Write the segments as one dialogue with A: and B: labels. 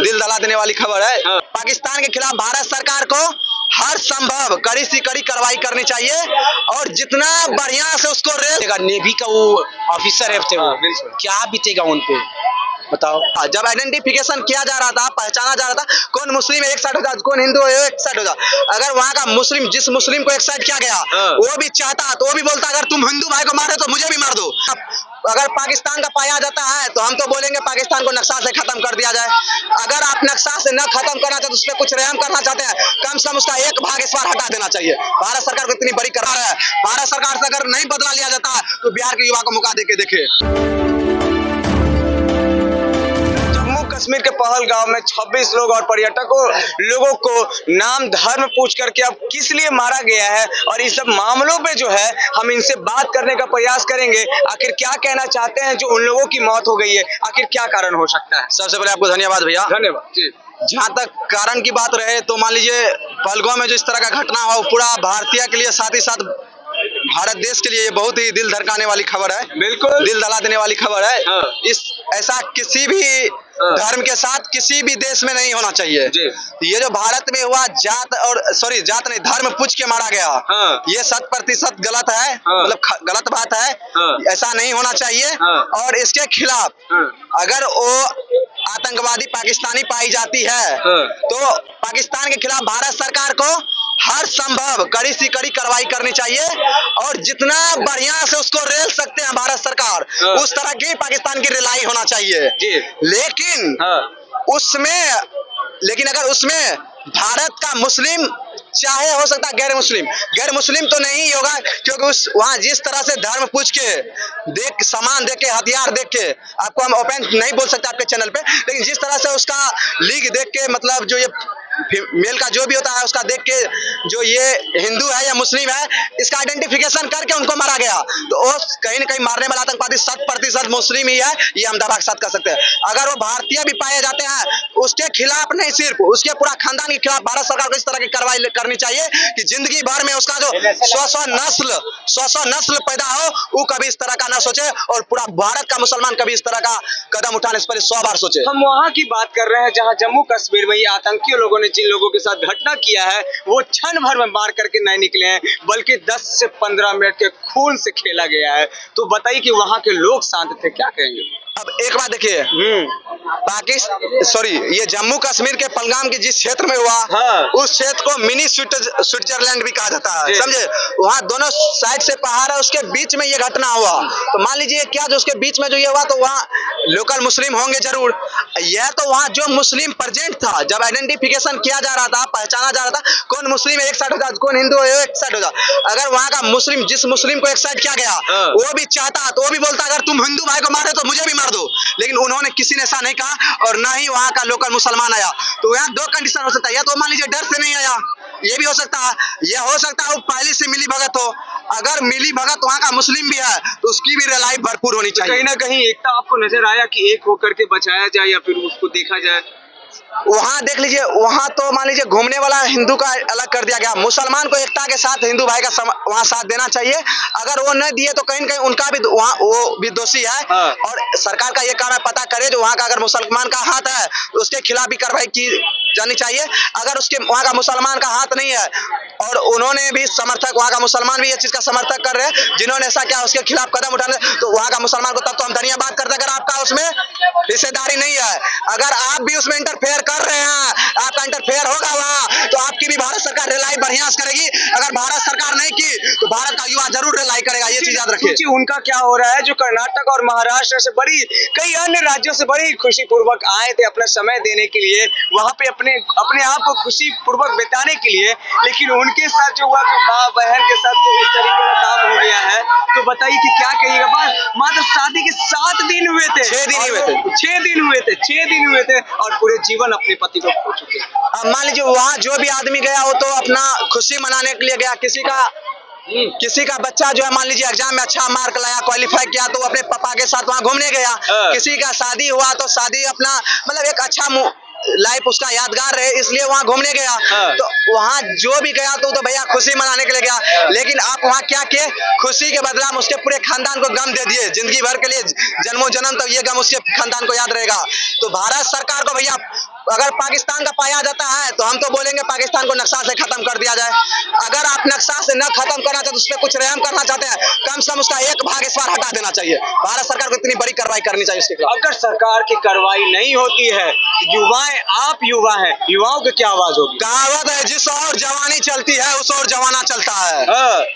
A: दिल दहला देने वाली खबर है।
B: हाँ।
A: पाकिस्तान के खिलाफ भारत सरकार को हर संभव कड़ी से कड़ी कार्रवाई करनी चाहिए और जितना बढ़िया से उसको
B: नेवी का वो ऑफिसर है थे वो, क्या बीतेगा उन पे बताओ।
A: जब आइडेंटिफिकेशन किया जा रहा था, पहचाना जा रहा था कौन मुस्लिम एक साइड हो जाए, कौन हिंदू एक साइड हो जाए, अगर वहाँ का मुस्लिम जिस मुस्लिम को एक साइड किया गया वो भी चाहता तो वो भी बोलता अगर तुम हिंदू भाई को मारे तो मुझे भी मार दो। अगर पाकिस्तान का पाया जाता है तो हम तो बोलेंगे पाकिस्तान को नक्शा से खत्म कर दिया जाए। अगर आप नक्शा से न खत्म करना चाहते उस पर कुछ रहम करना चाहते हैं, कम से कम उसका एक भाग इस बार हटा देना चाहिए। भारत सरकार को इतनी बड़ी करार है, भारत सरकार से अगर नहीं बदला लिया जाता तो बिहार के युवा को मौका देके देखे।
B: कश्मीर के पहलगांव में 26 लोग और लोगों को नाम धर्म पूछ करके अब किस लिए मारा गया है और इस सब मामलों पे जो है हम इनसे बात करने का प्रयास करेंगे। आखिर क्या कहना चाहते हैं जो उन लोगों की मौत हो गई है, आखिर क्या कारण हो सकता है।
A: सबसे पहले आपको धन्यवाद भैया।
B: धन्यवाद जी।
A: जहाँ तक कारण की बात रहे तो मान लीजिए पहलगांव में जो इस तरह का घटना हुआ वो पूरा भारतीय के लिए साथ ही साथ भारत देश के लिए ये बहुत ही दिल धड़काने वाली खबर है।
B: बिल्कुल
A: दिल दहला देने वाली खबर है।
B: हाँ।
A: इस ऐसा किसी भी धर्म के साथ किसी भी देश में नहीं होना चाहिए
B: जी।
A: ये जो भारत में हुआ जात नहीं धर्म पूछ के मारा गया।
B: हाँ।
A: ये 100% गलत है।
B: हाँ।
A: मतलब गलत बात है।
B: हाँ।
A: ऐसा नहीं होना चाहिए।
B: हाँ।
A: और इसके खिलाफ
B: हाँ।
A: अगर वो आतंकवादी पाकिस्तानी पाई जाती है
B: हाँ।
A: तो पाकिस्तान के खिलाफ भारत सरकार को हर संभव कड़ी से कड़ी कार्रवाई करनी चाहिए और जितना बढ़िया से उसको रेल सकते हैं भारत सरकार उस तरह की पाकिस्तान की रिलाई होना चाहिए
B: जी।
A: लेकिन अगर उसमें भारत का मुस्लिम चाहे हो सकता है गैर मुस्लिम तो नहीं होगा क्योंकि उस वहाँ जिस तरह से धर्म पूछ के सामान देख के हथियार देख के आपको हम ओपन नहीं बोल सकते आपके चैनल पे, लेकिन जिस तरह से उसका लीग देख के मतलब जो ये मेल का जो भी होता है उसका देख के जो ये हिंदू है या मुस्लिम है इसका आइडेंटिफिकेशन करके उनको मारा गया तो वो कहीं न कहीं मारने वाला आतंकवादी 100% मुस्लिम ही है, ये हम दावा के साथ कर सकते हैं। अगर वो भारतीय भी पाए जाते हैं उसके खिलाफ नहीं सिर्फ उसके पूरा खानदान के खिलाफ भारत सरकार को इस तरह की कार्रवाई करनी चाहिए कि जिंदगी भर में उसका जो सौ नस्ल पैदा हो वो कभी इस तरह का ना सोचे और पूरा भारत का मुसलमान कभी इस तरह का कदम उठाने से पहले 100 बार सोचे।
B: हम वहाँ की बात कर रहे हैं जहाँ जम्मू कश्मीर में ये आतंकियों लोगों ने जिन लोगों के साथ घटना किया है वो क्षण भर में मार करके नहीं निकले हैं बल्कि 10 से 15 मिनट के खून से खेला गया है। तो बताइए कि वहाँ के लोग शांत थे, क्या कहेंगे।
A: अब एक बात देखिए ये जम्मू कश्मीर के पहलगाम के जिस क्षेत्र में हुआ
B: हाँ।
A: उस क्षेत्र को मिनी स्विट्जरलैंड भी कहा जाता है, समझे। वहाँ दोनों साइड से पहाड़ है, उसके बीच में ये घटना हुआ तो मान लीजिए क्या जो उसके बीच में जो ये हुआ तो वहाँ लोकल मुस्लिम होंगे जरूर। यह तो वहाँ जो मुस्लिम प्रेजेंट था जब आइडेंटिफिकेशन किया जा रहा था, पहचाना जा रहा था कौन मुस्लिम एक साइड हो जाए, कौन हिंदू एक साइड हो जाए, अगर वहाँ का मुस्लिम जिस मुस्लिम को एक साइड किया गया वो भी चाहता तो वो भी बोलता अगर तुम हिंदू भाई को मारे तो मुझे भी मार दो, लेकिन उन्होंने किसी ने ऐसा नहीं कहा और ना ही वहाँ का लोकल मुसलमान आया। तो यहाँ दो कंडीशन हो सकता है, या तो मान लीजिए डर से नहीं आया, ये भी हो सकता है, यह हो सकता है वो पहले से मिली भगत हो। अगर मिली भगत वहाँ का मुस्लिम भी है तो उसकी भी रिलाई भरपूर होनी चाहिए।
B: कहीं ना कहीं एकता आपको नजर आया कि एक होकर के बचाया जाए या फिर उसको देखा जाए।
A: वहाँ देख लीजिए वहाँ तो मान लीजिए घूमने वाला हिंदू का अलग कर दिया गया, मुसलमान को एकता के साथ हिंदू भाई का वहाँ साथ देना चाहिए। अगर वो नहीं दिए तो कहीं न कहीं उनका भी वहाँ वो भी दोषी है।
B: हाँ।
A: और सरकार का ये काम है पता करे जो वहाँ का अगर मुसलमान का हाथ है तो उसके खिलाफ भी कार्रवाई की जानी चाहिए। अगर उसके वहाँ का मुसलमान का हाथ नहीं है और उन्होंने भी समर्थक वहाँ का मुसलमान भी ये चीज का समर्थक कर रहे हैं जिन्होंने ऐसा किया उसके खिलाफ कदम उठाने तो वहाँ का मुसलमान को तब तो हम धन्यवाद करते हैं। अगर आपका उसमें हिस्सेदारी नहीं है, अगर आप भी उसमें इंटरफेयर कर रहे हैं, आपका इंटरफेयर होगा वहाँ तो आपकी भी भारत सरकार रिलाई बढ़िया करेगी। अगर भारत सरकार नहीं की तो भारत का युवा जरूर रिलाई करेगा, ये चीज याद रखिए।
B: उनका क्या हो रहा है जो कर्नाटक और महाराष्ट्र से बड़ी कई अन्य राज्यों से बड़ी खुशी पूर्वक आए थे अपना समय देने के लिए वहाँ पे अपने आप को खुशी पूर्वक बिताने के लिए, लेकिन उनके साथ जो हुआ माँ बहन के साथ जो इस तरीके का काम हो गया है तो बताइए कि क्या कहिएगा। मात्र शादी के 7 दिन हुए थे,
A: 6 दिन हुए थे
B: और पूरे जीवन अपने पति को खो चुके हैं।
A: अब मान लीजिए वहाँ जो भी आदमी गया वो तो अपना खुशी मनाने के लिए गया, किसी का बच्चा जो है मान लीजिए एग्जाम में अच्छा मार्क लाया, क्वालिफाई किया तो अपने पापा के साथ वहाँ घूमने गया। किसी का शादी हुआ तो शादी अपना मतलब एक अच्छा लाइफ उसका यादगार रहे इसलिए वहाँ घूमने गया। तो वहाँ जो भी गया तो भैया खुशी मनाने के लिए गया, लेकिन आप वहाँ क्या किए, खुशी के बदला में उसके पूरे खानदान को गम दे दिए जिंदगी भर के लिए, जन्मों जन्म तक ये गम उसके खानदान को याद रहेगा। तो भारत सरकार को भैया अगर पाकिस्तान का पाया जाता है तो हम तो बोलेंगे पाकिस्तान को नक्शा से खत्म कर दिया जाए। अगर आप नक्शा से न खत्म करना चाहते तो उस पर कुछ रहम करना चाहते हैं, कम से कम उसका एक भाग इस बार हटा देना चाहिए। भारत सरकार को इतनी बड़ी कार्रवाई करनी चाहिए उसके खिलाफ।
B: अगर सरकार की कार्रवाई नहीं होती है, युवाएं, आप युवा हैं, युवाओं की क्या आवाज होगी?
A: कहावत है, जिस और जवानी चलती है उस और जमाना चलता है।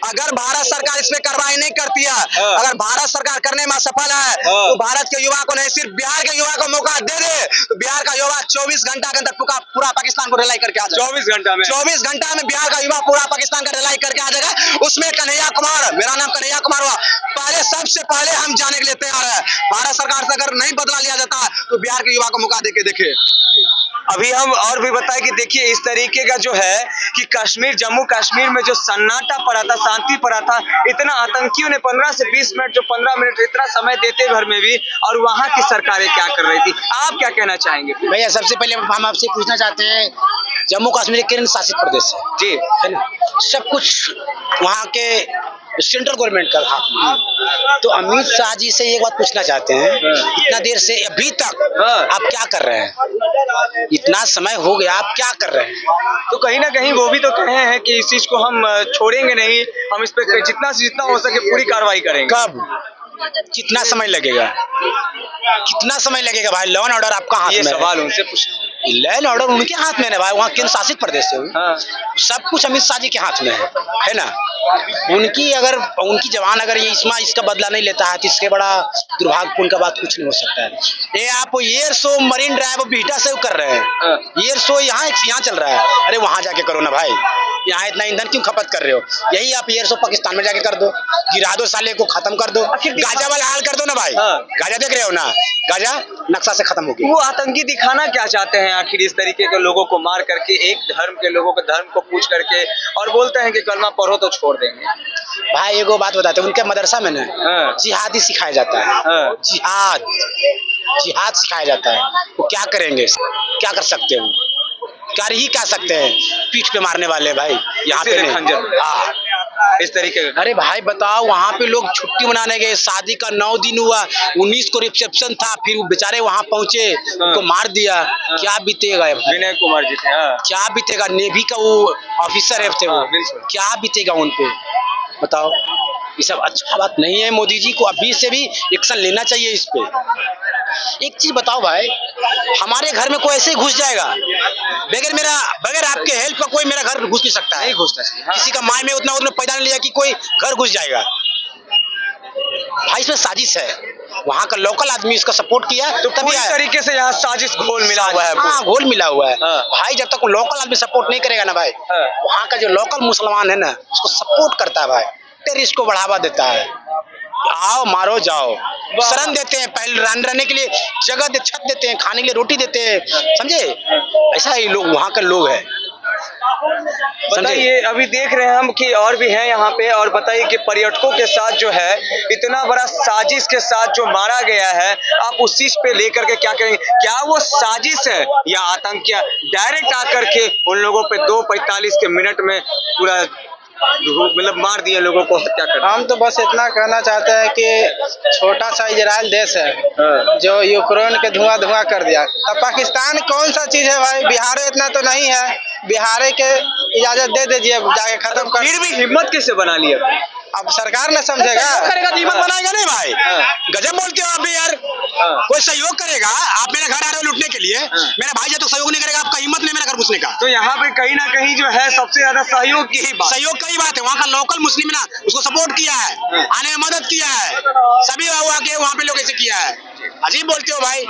A: अगर भारत सरकार इस पे कार्रवाई नहीं करती है, अगर भारत सरकार करने में असफल है तो भारत के युवा को नहीं, सिर्फ बिहार के युवा को मौका दे दे तो बिहार का युवा 24 घंटा के अंदर पूरा पाकिस्तान को रिलाई करके आ जाएगा। 24 घंटा में बिहार का युवा पूरा पाकिस्तान का रिलाई करके आ जाएगा। उसमें कन्हैया कुमार, मेरा नाम कन्हैया कुमार हुआ, पहले सबसे पहले हम जाने के लिए तैयार है। भारत सरकार से अगर नहीं बदला लिया जाता तो बिहार के युवा को मौका देके देखे।
B: अभी हम और भी बताएं कि देखिए इस तरीके का जो है कि कश्मीर, जम्मू कश्मीर में जो सन्नाटा पड़ा था, शांति पड़ा था, इतना आतंकियों ने 15 से 20 मिनट, जो 15 मिनट इतना समय देते घर में भी, और वहाँ की सरकारें क्या कर रही थी? आप क्या कहना चाहेंगे?
C: भैया सबसे पहले हम आपसे पूछना चाहते हैं, जम्मू कश्मीर एक केंद्र शासित प्रदेश है
B: जी,
C: है ना, सब कुछ वहाँ के सेंट्रल गवर्नमेंट का हाथ में है। तो अमित शाह जी से एक बात पूछना चाहते हैं, इतना देर से अभी तक आप क्या कर रहे हैं? इतना समय हो गया, आप क्या कर रहे हैं?
B: तो कहीं ना कहीं वो भी तो कहे हैं कि इस चीज को हम छोड़ेंगे नहीं, हम इस पे जितना से जितना हो सके पूरी कार्रवाई करेंगे।
C: कब, कितना समय लगेगा? कितना समय लगेगा भाई? लॉ एंड ऑर्डर आपका हाथ में
B: ये
C: है।
B: सवाल उनसे पूछ,
C: लॉ एंड ऑर्डर उनके हाथ में है भाई, वहाँ केंद्र शासित प्रदेश है।
B: हाँ।
C: सब कुछ अमित शाह जी के हाथ में है ना। उनकी जवान अगर ये इसका बदला नहीं लेता है तो इसके बड़ा दुर्भाग्यपूर्ण का बात कुछ नहीं हो सकता है। ये आप air show marine drive beta से कर रहे हैं, एयर शो यहाँ चल रहा है, अरे वहां जाके करो ना भाई, यहाँ इतना ईंधन क्यों खपत कर रहे हो? यही आप एयर शो पाकिस्तान में जाके कर दो, गिरा दो साले को, खत्म कर दो, गाजा वाला हाल कर दो ना भाई। गाजा देख रहे हो ना, गाजा नक्शा से खत्म हो गया।
B: वो आतंकी दिखाना क्या चाहते हैं आखिर इस तरीके के लोगों को मार करके, एक धर्म के लोगों के धर्म को पूछ करके, और बोलते हैं कि कलमा पढ़ो तो छोड़ देंगे?
C: भाई एगो बात बताते हैं, उनके मदरसा में ना जिहाद ही सिखाया जाता है। जिहाद सिखाया जाता है। वो क्या करेंगे, क्या कर सकते हैं? कर ही क्या सकते हैं? पीठ पे मारने वाले भाई यहाँ पे
B: खंजर।
C: हाँ,
B: इस तरीके का।
C: अरे भाई बताओ, वहाँ पे लोग छुट्टी मनाने गए, शादी का 9 दिन हुआ, 19 को रिसेप्शन था, फिर वो बेचारे वहाँ पहुंचे, उनको मार दिया। क्या बीतेगा?
B: विनय कुमार जी थे।
C: क्या बीतेगा? नेवी का वो ऑफिसर थे वो, क्या बीतेगा उन पे? बताओ, ये सब अच्छा बात नहीं है। मोदी जी को अभी से भी एक्शन लेना चाहिए इस पे। एक चीज बताओ भाई, हमारे घर में कोई ऐसे ही घुस जाएगा बगैर आपके हेल्प का? कोई मेरा घर घुस नहीं सकता है।
B: नहीं घुसना चाहिए।
C: किसी का माय में उतना पैदा नहीं लिया कि कोई घर घुस जाएगा। भाई इसमें साजिश है, वहाँ का लोकल आदमी इसका सपोर्ट किया तो तभी
B: इस तरीके से यहाँ साजिश घोल मिला हुआ है।
C: हाँ, घोल मिला हुआ है। भाई जब तक लोकल आदमी सपोर्ट नहीं करेगा ना भाई, वहाँ का जो लोकल मुसलमान है ना, उसको सपोर्ट करता है भाई, टेररिस्ट को बढ़ावा देता है। आओ मारो जाओ, शरण देते हैं, पहले रहने के लिए जगह छत देते हैं, खाने के लिए रोटी देते हैं, समझे? ऐसा ही लोग वहाँ के लोग हैं।
B: बताइए, अभी देख रहे हैं हम कि और भी हैं यहाँ पे, और बताइए कि पर्यटकों के साथ जो है इतना बड़ा साजिश के साथ जो मारा गया है, आप उस चीज पे लेकर के क्या करेंगे? क्या वो साजिश है या आतंकिया डायरेक्ट आकर के उन लोगों पे 2:45 के मिनट में पूरा मतलब मार दिए लोगों को? क्या कर?
D: हम तो बस इतना कहना चाहते हैं कि छोटा सा इजराइल देश है जो यूक्रेन के धुआं कर दिया, तब पाकिस्तान कौन सा चीज है भाई? बिहार इतना तो नहीं है, बिहार के इजाजत दे दीजिए, जाके खत्म कर।
B: फिर भी हिम्मत कैसे बना लिया?
D: अब सरकार ने समझेगा,
C: करेगा तो हिम्मत बनाएगा नहीं भाई। गजब बोलते हो आप भी यार। कोई सहयोग करेगा, आप मेरे घर आ रहे हो लूटने के लिए, मेरा भाई जब तक सहयोग नहीं करेगा, आपका हिम्मत नहीं मेरा घर घुसने का।
B: तो यहाँ पे कहीं ना कहीं जो है सबसे ज्यादा सहयोग की ही बात,
C: सहयोग की बात है। वहाँ का लोकल मुस्लिम ना उसको सपोर्ट किया है, आने में मदद किया है, सभी आके वहाँ पे लोग ऐसे किया है। अजीब बोलते हो भाई।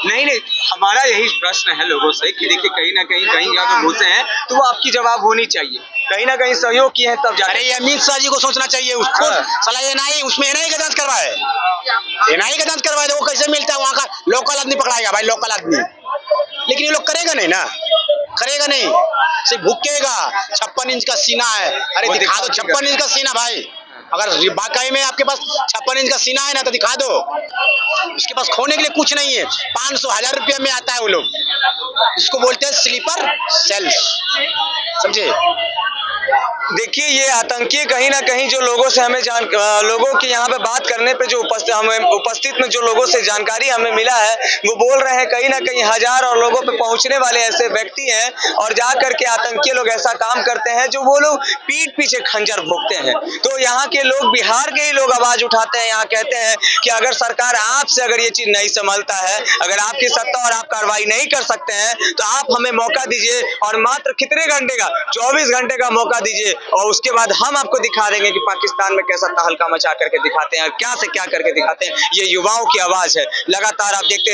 B: नहीं, हमारा यही प्रश्न है लोगों से कि देखिए कहीं ना कहीं अगर घुसे हैं तो वो आपकी जवाब होनी चाहिए, कहीं ना कहीं सहयोग किए हैं तब जा।
C: अरे अमित शाह जी को सोचना चाहिए, उसको साला एनआई, उसमें एनआई का जांच करवाए, एनआई का जांच करवाए, वो कैसे मिलता है? वहाँ का लोकल आदमी पकड़ाएगा भाई, लोकल आदमी। लेकिन ये लोग करेगा नहीं ना, करेगा नहीं, सिर्फ भुकेगा। 56 इंच का सीना है, अरे दिखा दो 56 इंच का सीना भाई। अगर वाकई में आपके पास 56 इंच का सीना है ना तो दिखा दो। उसके पास खोने के लिए कुछ नहीं है, 500-1000 रुपये में आता है वो लोग, इसको बोलते हैं स्लीपर सेल्स, समझे?
B: देखिए ये आतंकी कहीं ना कहीं जो लोगों से हमें लोगों की यहाँ पे बात करने पे जो उपस्थित में जो लोगों से जानकारी हमें मिला है वो बोल रहे हैं कहीं ना कहीं हजार और लोगों पे पहुंचने वाले ऐसे व्यक्ति हैं और जा करके आतंकी लोग ऐसा काम करते हैं जो वो लोग पीठ पीछे खंजर भोंकते हैं। तो यहाँ के लोग, बिहार के ही लोग आवाज उठाते हैं, यहाँ कहते हैं कि अगर सरकार आपसे अगर ये चीज नहीं संभलता है, अगर आपकी सत्ता और आप कार्रवाई नहीं कर सकते हैं तो आप हमें मौका दीजिए और मात्र कितने घंटे का, 24 घंटे का मौका दीजिए और उसके बाद हम आपको दिखा देंगे कि पाकिस्तान में कैसा तहलका मचा करके दिखाते हैं, क्या से क्या करके दिखाते हैं। ये युवाओं की आवाज है। लगातार आप देखते